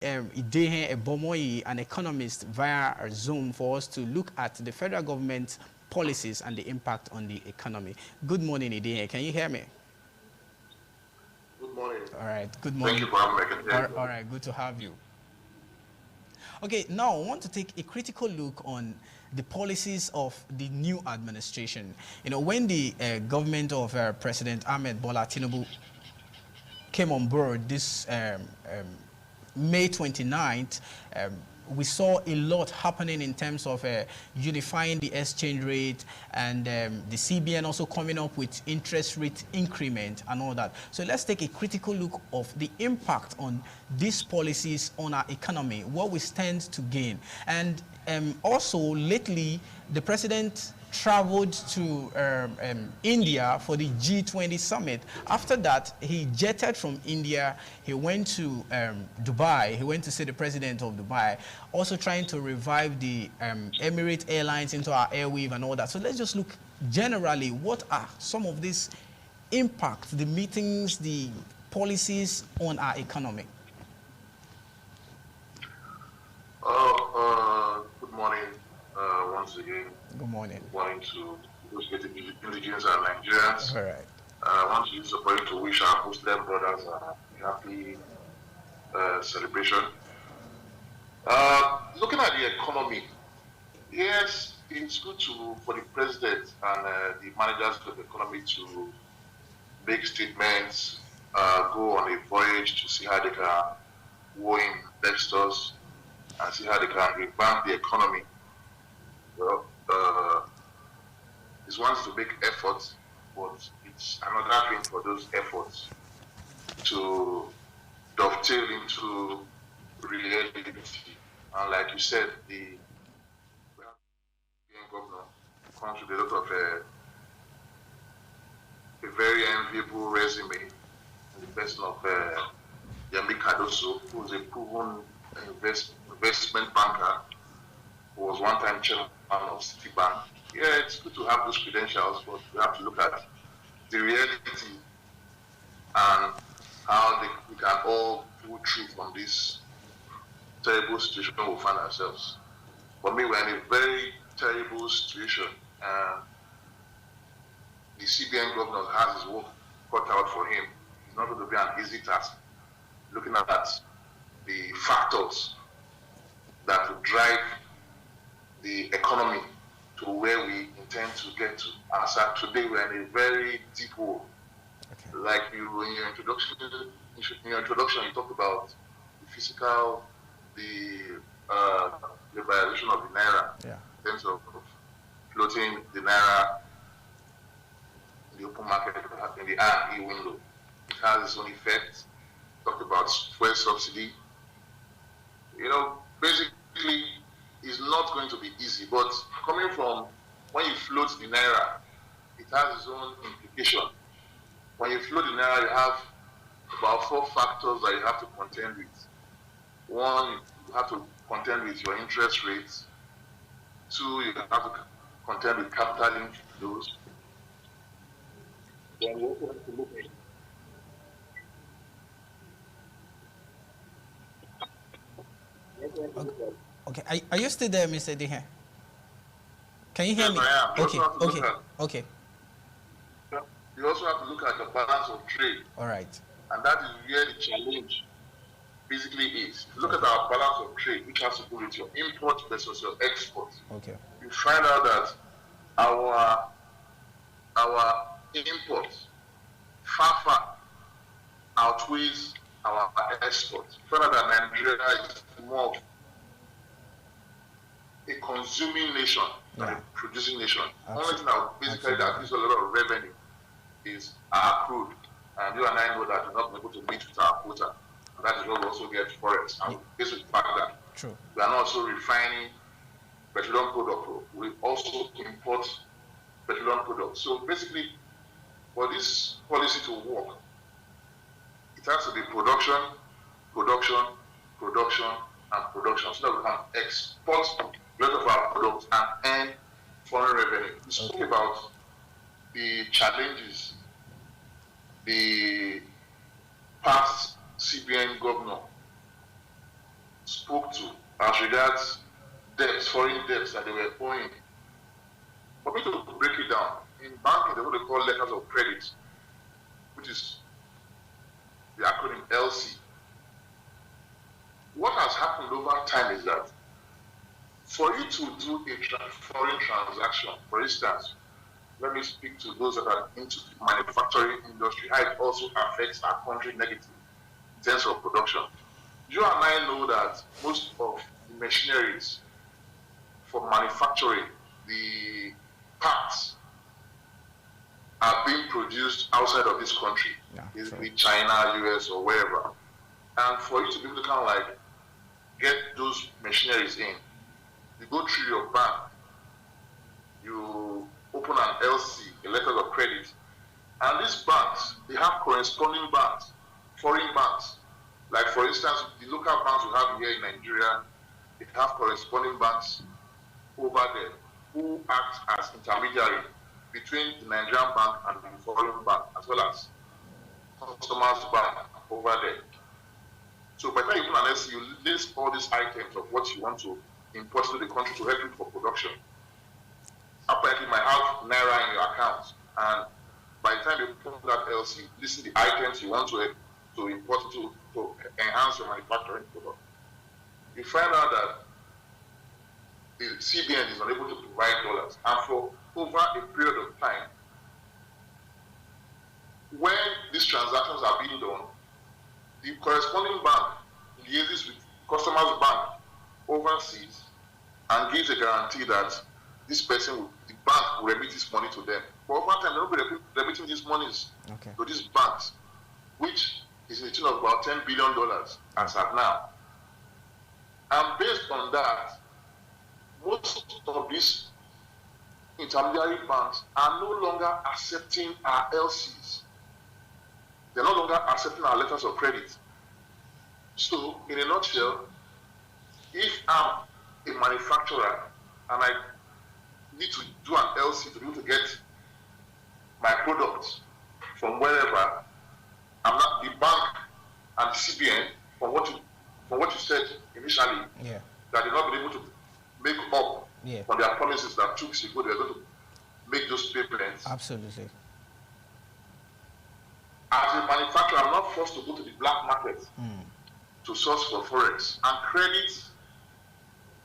Idehe Ebomoyi, an economist, via Zoom for us to look at the federal government's policies and the impact on the economy. Good morning, Idehe. Can you hear me? Good morning. All right. Good morning. Thank you for having me. All right. Good to have you. Okay, now I want to take a critical look on the policies of the new administration. You know, when the government of President Ahmed Bola Tinubu came on board this May 29th, we saw a lot happening in terms of unifying the exchange rate and the CBN also coming up with interest rate increment and all that. So let's take a critical look of the impact on these policies on our economy, what we stand to gain. And also lately, the president traveled to India for the G20 summit. After that, he jetted from India. He went to Dubai. He went to see the president of Dubai, also trying to revive the Emirates Airlines into our airwave and all that. So let's just look generally, what are some of these impacts, the meetings, the policies on our economy? Good morning once again. Good morning. Good morning to those indigenous and Nigerians. All right. I want to use the point to wish our Muslim brothers a happy celebration. Looking at the economy, yes, it's good for the president and the managers of the economy to make statements, go on a voyage to see how they can woo investors and see how they can revamp the economy. Well, it's one to make efforts, but it's another thing for those efforts to dovetail into reality. And like you said, the CBN Governor comes with a lot of a very enviable resume in the person of Yemi Cardoso, who is a proven investment banker, who was one time chairman of Citibank. Yeah, it's good to have those credentials, but we have to look at the reality and how we can all pull through from this terrible situation we find ourselves. For me, we're in a very terrible situation. The CBN Governor has his work cut out for him. It's not going to be an easy task. Looking at the factors that will drive the economy to where we intend to get to. As at today, we're in a very deep hole. Okay. Like in your introduction, you talked about the physical, the liberalization of the naira, in terms of floating the naira in the open market in the R&E window. It has its own effect. Talked about fuel subsidy. You know, basically, it's not going to be easy, but coming from when you float the naira, it has its own implication. When you float the naira, you have about 4 factors that you have to contend with. 1, you have to contend with your interest rates. 2, you have to contend with capital inflows. Then you also have to look at Okay, are you still there, Mr. Dehe? Can you hear me? I am. Okay. You also have to look at the balance of trade. All right. And that is where the challenge basically is. Look at our balance of trade, which has to do with your import versus your export. Okay. You find out that our imports far outweighs our exports. You find out that Nigeria is more of a consuming nation than a producing nation. Only thing that basically that gives a lot of revenue is our crude. And you and I know that we're not able to meet with our quota. And that is where we also get forex. And this is the fact that we are not also refining petroleum products. We also import petroleum products. So basically, for this policy to work, it has to be production, and production, so that we can export a lot of our products and earn foreign revenue. We spoke about the challenges the past CBN governor spoke to as regards debts, foreign debts that they were owing. For me to break it down, in banking, there's what they call letters of credit, which is the acronym LC. What has happened over time is that for you to do a foreign transaction, for instance, let me speak to those that are into the manufacturing industry, how it also affects our country negatively in terms of production. You and I know that most of the machineries for manufacturing, the parts, are being produced outside of this country, in China, US, or wherever. And for you to be able to kind of like get those machineries in, you go through your bank, you open an LC, a letter of credit, and these banks, they have corresponding banks, foreign banks. Like for instance, the local banks we have here in Nigeria, they have corresponding banks over there who act as intermediary between the Nigerian bank and the foreign bank, as well as customers bank over there. So by the time you put an LC, you list all these items of what you want to import to the country to help you for production. Apparently, you might have Naira in your account, and by the time you put that LC, list the items you want to import to enhance your manufacturing product. You find out that the CBN is unable to provide dollars, and for over a period of time, when these transactions are being done, the corresponding bank liaises with customers' bank overseas and gives a guarantee that this person, the bank, will remit this money to them. For over time, they will be remitting these monies to these banks, which is in the tune of about $10 billion as at now. And based on that, most of these intermediary banks are no longer accepting our LCs. They're no longer accepting our letters of credit. So, in a nutshell, if I'm a manufacturer and I need to do an LC to be able to get my products from wherever, I'm not the bank and the CBN, from what you said initially, that they've not been able to make up on their promises that 2 weeks ago they were going to make those payments. Absolutely. As a manufacturer, I'm not forced to go to the black market to source for forex and credit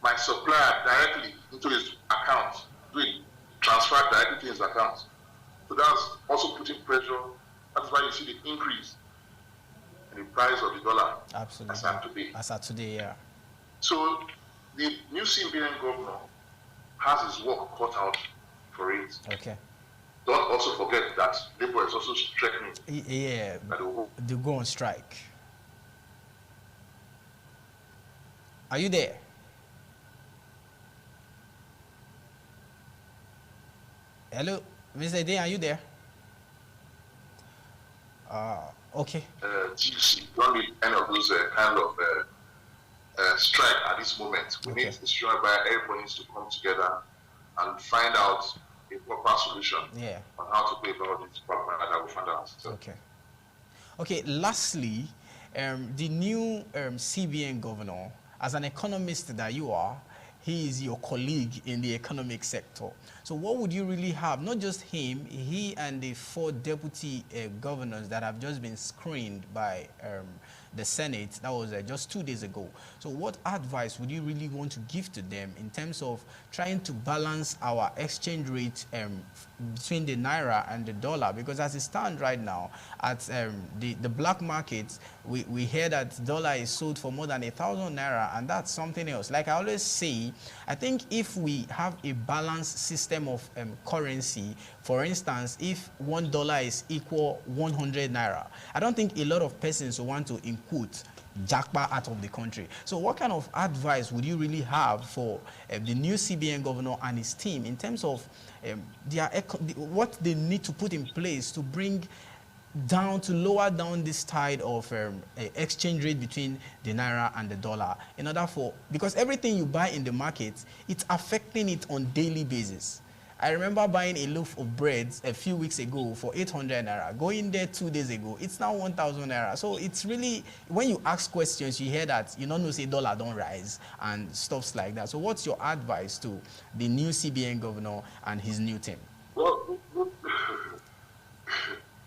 my supplier directly into his account, doing transfer directly to his account. So that's also putting pressure. That's why you see the increase in the price of the dollar. Absolutely. As at today. As at today, yeah. So the new CBN governor has his work cut out for it. Okay. Don't also forget that Labour is also threatening. Yeah, they go on strike. Are you there? Hello, Mr. Day, are you there? Okay. GC, don't need any of those kind of strike at this moment. We need to ensure that everyone needs to come together and find out a proper solution on how to pay for this problem that we find out. Okay. Okay, lastly, the new CBN governor, as an economist that you are, he is your colleague in the economic sector. So what would you really have? Not just him, he and the 4 deputy governors that have just been screened by the Senate. That was just 2 days ago. So what advice would you really want to give to them in terms of trying to balance our exchange rate between the Naira and the dollar? Because as it stands right now, at the black market, we hear that dollar is sold for more than 1,000 Naira, and that's something else. Like I always say, I think if we have a balanced system of currency, for instance, if $1 is equal 100 Naira, I don't think a lot of persons will want to input jackpot out of the country. So what kind of advice would you really have for the new CBN governor and his team in terms of what they need to put in place to bring down, to lower down this tide of exchange rate between the Naira and the dollar, because everything you buy in the market, it's affecting it on daily basis. I remember buying a loaf of bread a few weeks ago for 800 naira. Going there 2 days ago, it's now 1,000 naira. So it's really, when you ask questions, you hear that you don't know say dollar don't rise and stuffs like that. So what's your advice to the new CBN governor and his new team? Well,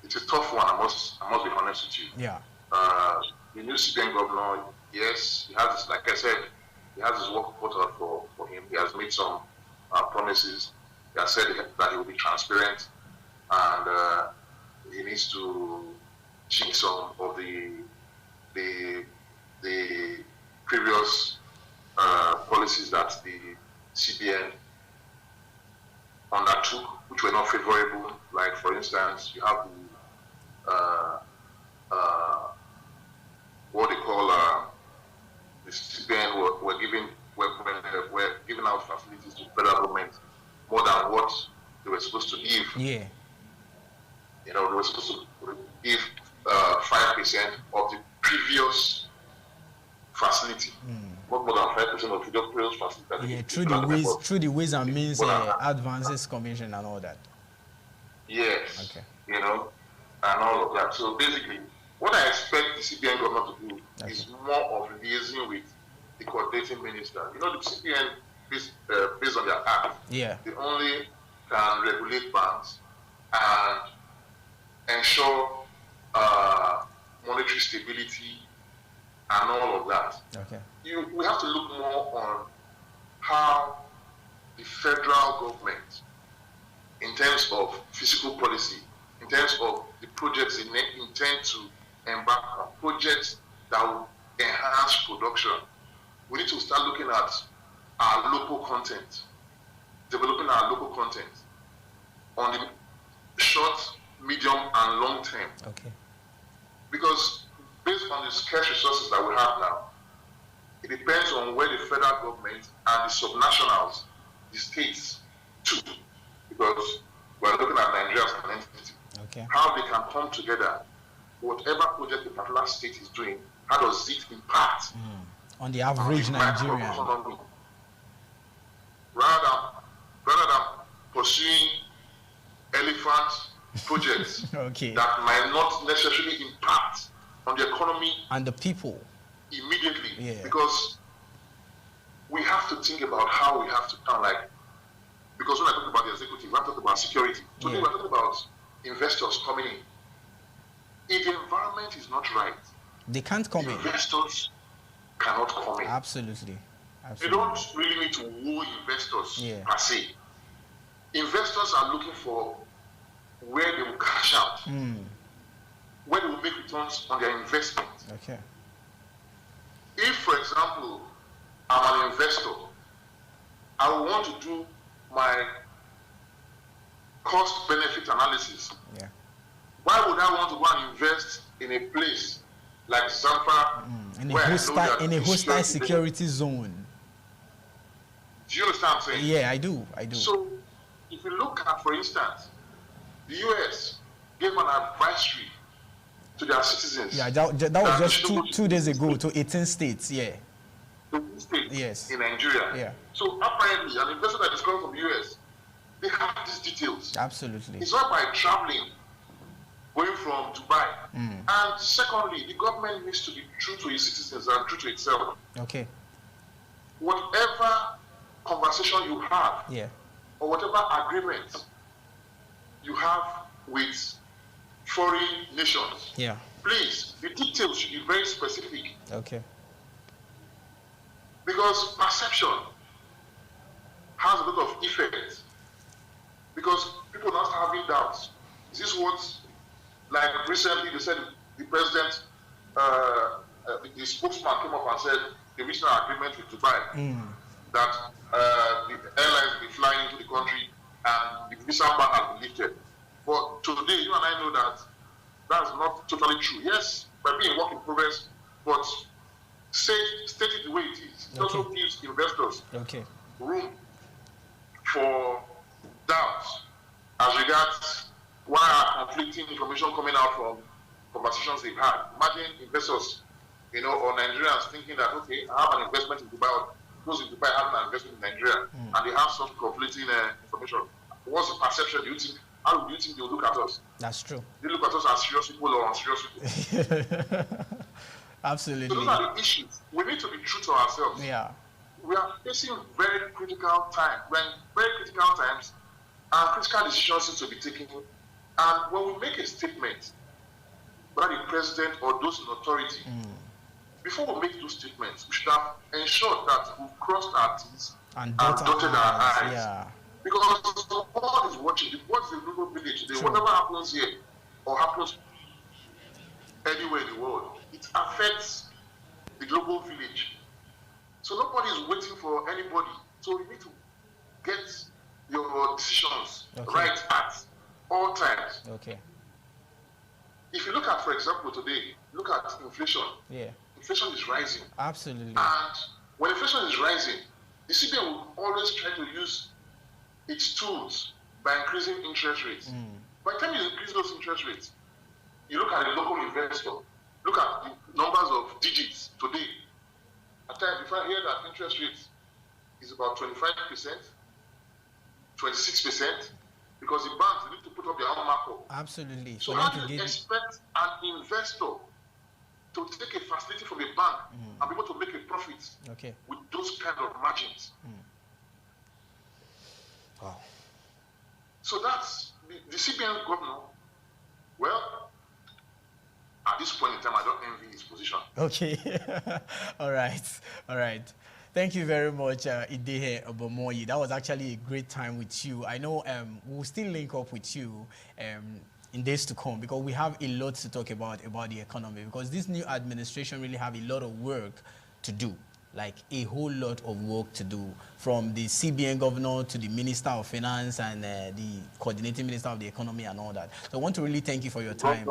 it's a tough one. I must be honest with you. Yeah. The new CBN governor, yes, he has, like I said, he has his work cut out for him. He has made some promises. He has said that he will be transparent, and he needs to change some of the previous policies that the CBN undertook, which were not favorable. Like, for instance, you have what they call the CBN were giving out facilities to federal government more than what they were supposed to give. Yeah. They were supposed to give 5% of the previous facility, not more than 5% of the previous facility. Yeah, through the ways and means advances commission and all that. Yes. Okay. And all of that. So basically, what I expect the CBN governor to do is more of liaising with the coordinating minister. The CBN, based on their act, they only can regulate banks and ensure monetary stability and all of that. Okay. We have to look more on how the federal government, in terms of fiscal policy, in terms of the projects they intend to embark on, projects that will enhance production. We need to start looking at our local content, developing our local content on the short, medium, and long term. Okay. Because based on the scarce resources that we have now, it depends on where the federal government and the subnationals, the states, too, because we're looking at Nigeria as an entity, how they can come together. Whatever project the particular state is doing, how does it impact on the average Nigerian? Rather than pursuing elephant projects that might not necessarily impact on the economy and the people immediately, because we have to think about how we have to because when I talk about the executive, I talk about security. Today we're talking about investors coming in. If the environment is not right, they can't come in. Investors cannot come in. Absolutely. You don't really need to woo investors per se. Investors are looking for where they will cash out, where they will make returns on their investment. Okay. If, for example, I'm an investor, I will want to do my cost-benefit analysis. Yeah. Why would I want to go and invest in a place like Zamfara, in a hostile security zone? Do you understand what I'm saying? Yeah, I do. So, if you look at, for instance, the US gave an advisory to their citizens. Yeah, that was just two days ago to 18 states. Yeah. 18 states yes. in Nigeria. Yeah. So apparently, an investor that is coming from the US, they have these details. Absolutely. It's not by traveling, going from Dubai. And secondly, the government needs to be true to its citizens and true to itself. Okay. Whatever conversation you have, or whatever agreement you have with foreign nations, please, the details should be very specific. Okay. Because perception has a lot of effect. Because people now start having doubts. Is this what, like recently they said the president, the spokesman came up and said they reached an agreement with Dubai that the airlines will be flying into the country and the visa ban has been lifted. But today, you and I know that that's not totally true. Yes, by being work in progress, but state it the way it is. It also gives investors room for doubts as regards why are conflicting information coming out from conversations they've had. Imagine investors, or Nigerians thinking that, okay, I have an investment in Dubai, or those in Dubai have an investment in Nigeria, and they have some conflicting information. what's the perception? How do you think they will look at us? That's true. They look at us as serious people or unserious people. Absolutely. So those are the issues. We need to be true to ourselves. Yeah. We are facing very critical times. When very critical times, and critical decisions need to be taken. And when we make a statement, whether the president or those in authority, before we make those statements, we should have ensured that we've crossed our T's and dotted our I's. Yeah. Because the world is watching. What's the global village today? Whatever happens here or happens anywhere in the world, it affects the global village. So nobody is waiting for anybody. So you need to get your decisions right at all times. Okay. If you look at, for example, today, look at inflation. Yeah. Inflation is rising. Absolutely. And when inflation is rising, the CBN will always try to use its tools by increasing interest rates. By the time you increase those interest rates, you look at the local investor, look at the numbers of digits today. At times, if I hear that interest rate is about 25%, 26%, because the banks need to put up their own markup. Absolutely. So how do you expect an investor to take a facility from a bank and be able to make a profit with those kind of margins? Wow. So that's the CBN governor. Well, at this point in time, I don't envy his position. Okay. All right. Thank you very much, Idehe Obomoyi. That was actually a great time with you. I know we'll still link up with you in days to come, because we have a lot to talk about the economy, because this new administration really have a lot of work to do, like a whole lot of work to do, from the CBN governor to the Minister of Finance and the coordinating Minister of the Economy and all that. So I want to really thank you for your time.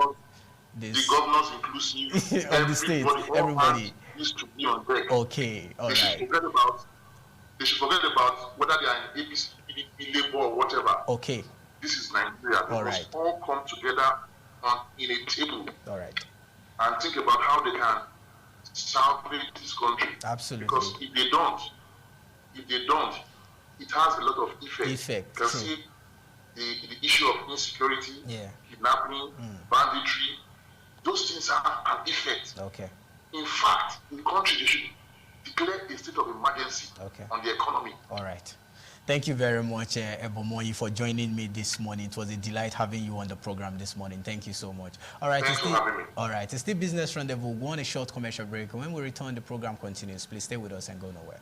The governors inclusive of the state, everybody needs to be on deck. Okay, all right. They should forget about whether they are in APC, PDP, Labour, or whatever. Okay. This is Nigeria. They must all come together in a table. All right. And think about how they can salvage this country. Absolutely. Because if they don't, it has a lot of effect. You can see the issue of insecurity, kidnapping, banditry. Those things have an effect. Okay. In fact, in the country, they should declare a state of emergency on the economy. All right. Thank you very much, Obomoyi, for joining me this morning. It was a delight having you on the program this morning. Thank you so much. All right. Thanks for having me. All right. It's still Business Rendezvous. We'll go on a short commercial break. When we return, the program continues. Please stay with us and go nowhere.